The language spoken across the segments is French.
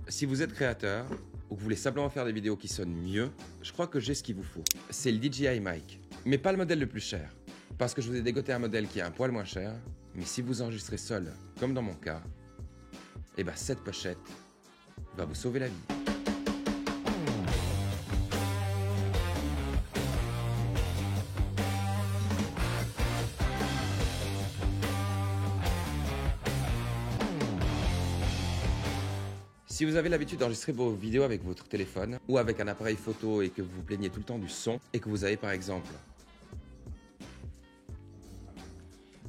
Si vous êtes créateur ou que vous voulez simplement faire des vidéos qui sonnent mieux, je crois que j'ai ce qu'il vous faut. C'est le DJI Mic, mais pas le modèle le plus cher. Parce que je vous ai dégoté un modèle qui est un poil moins cher, mais si vous enregistrez seul, comme dans mon cas, eh ben cette pochette va vous sauver la vie. Si vous avez l'habitude d'enregistrer vos vidéos avec votre téléphone ou avec un appareil photo et que vous vous plaignez tout le temps du son et que vous avez par exemple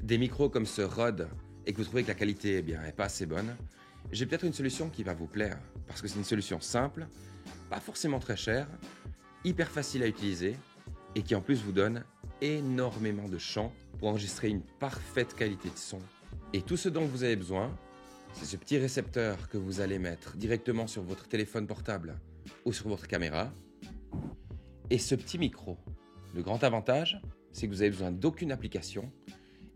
des micros comme ce Rode et que vous trouvez que la qualité n'est pas assez bonne, j'ai peut-être une solution qui va vous plaire parce que c'est une solution simple, pas forcément très chère, hyper facile à utiliser et qui en plus vous donne énormément de champ pour enregistrer une parfaite qualité de son. Et tout ce dont vous avez besoin, c'est ce petit récepteur que vous allez mettre directement sur votre téléphone portable ou sur votre caméra et ce petit micro. Le grand avantage, c'est que vous avez besoin d'aucune application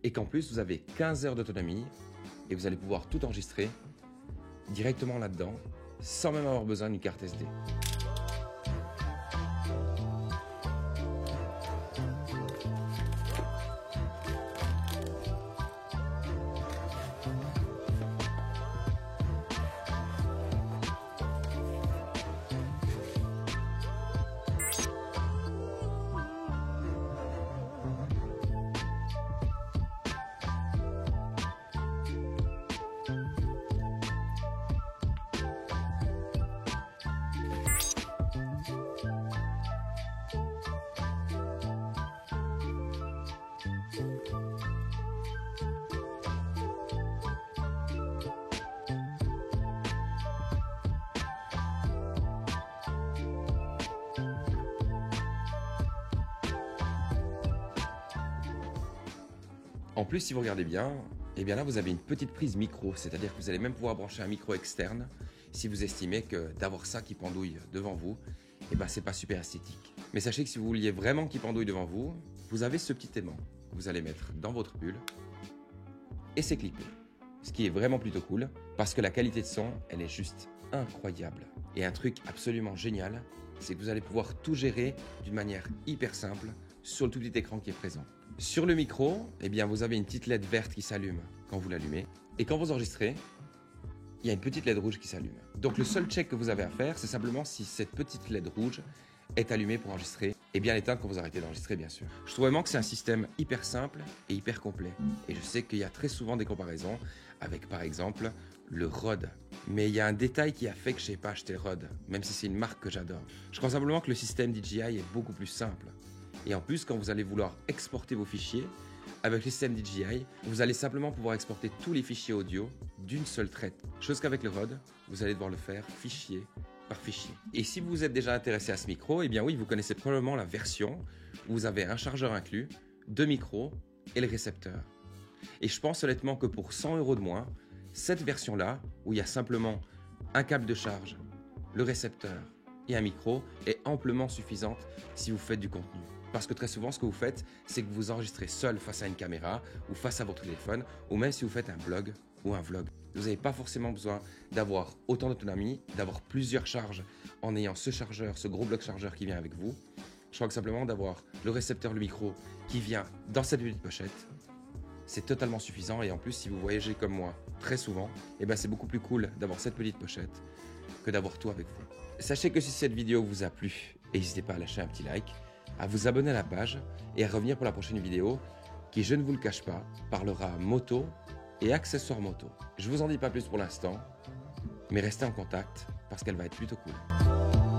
et qu'en plus vous avez 15 heures d'autonomie et vous allez pouvoir tout enregistrer directement là-dedans sans même avoir besoin d'une carte SD. En plus, si vous regardez bien, eh bien là vous avez une petite prise micro, c'est-à-dire que vous allez même pouvoir brancher un micro externe si vous estimez que d'avoir ça qui pendouille devant vous, eh ben c'est pas super esthétique. Mais sachez que si vous vouliez vraiment qu'il pendouille devant vous, vous avez ce petit aimant que vous allez mettre dans votre bulle et c'est clippé. Ce qui est vraiment plutôt cool parce que la qualité de son, elle est juste incroyable. Et un truc absolument génial, c'est que vous allez pouvoir tout gérer d'une manière hyper simple sur le tout petit écran qui est présent. Sur le micro, eh bien, vous avez une petite LED verte qui s'allume quand vous l'allumez. Et quand vous enregistrez, il y a une petite LED rouge qui s'allume. Donc le seul check que vous avez à faire, c'est simplement si cette petite LED rouge est allumée pour enregistrer et bien l'éteindre quand vous arrêtez d'enregistrer, bien sûr. Je trouve vraiment que c'est un système hyper simple et hyper complet. Et je sais qu'il y a très souvent des comparaisons avec, par exemple, le Rode. Mais il y a un détail qui a fait que je n'ai pas acheté le Rode, même si c'est une marque que j'adore. Je crois simplement que le système DJI est beaucoup plus simple. Et en plus, quand vous allez vouloir exporter vos fichiers, avec le système DJI, vous allez simplement pouvoir exporter tous les fichiers audio d'une seule traite. Chose qu'avec le Rode, vous allez devoir le faire fichier par fichier. Et si vous êtes déjà intéressé à ce micro, eh bien oui, vous connaissez probablement la version où vous avez un chargeur inclus, deux micros et le récepteur. Et je pense honnêtement que pour 100 € de moins, cette version-là, où il y a simplement un câble de charge, le récepteur et un micro, est amplement suffisante si vous faites du contenu. Parce que très souvent, ce que vous faites, c'est que vous enregistrez seul face à une caméra ou face à votre téléphone, ou même si vous faites un blog ou un vlog. Vous n'avez pas forcément besoin d'avoir autant d'autonomie, d'avoir plusieurs charges en ayant ce chargeur, ce gros bloc chargeur qui vient avec vous. Je crois que simplement d'avoir le récepteur, le micro qui vient dans cette petite pochette, c'est totalement suffisant. Et en plus, si vous voyagez comme moi très souvent, eh ben c'est beaucoup plus cool d'avoir cette petite pochette que d'avoir tout avec vous. Sachez que si cette vidéo vous a plu, n'hésitez pas à lâcher un petit like, à vous abonner à la page et à revenir pour la prochaine vidéo qui, je ne vous le cache pas, parlera moto et accessoires moto. Je vous en dis pas plus pour l'instant, mais restez en contact parce qu'elle va être plutôt cool.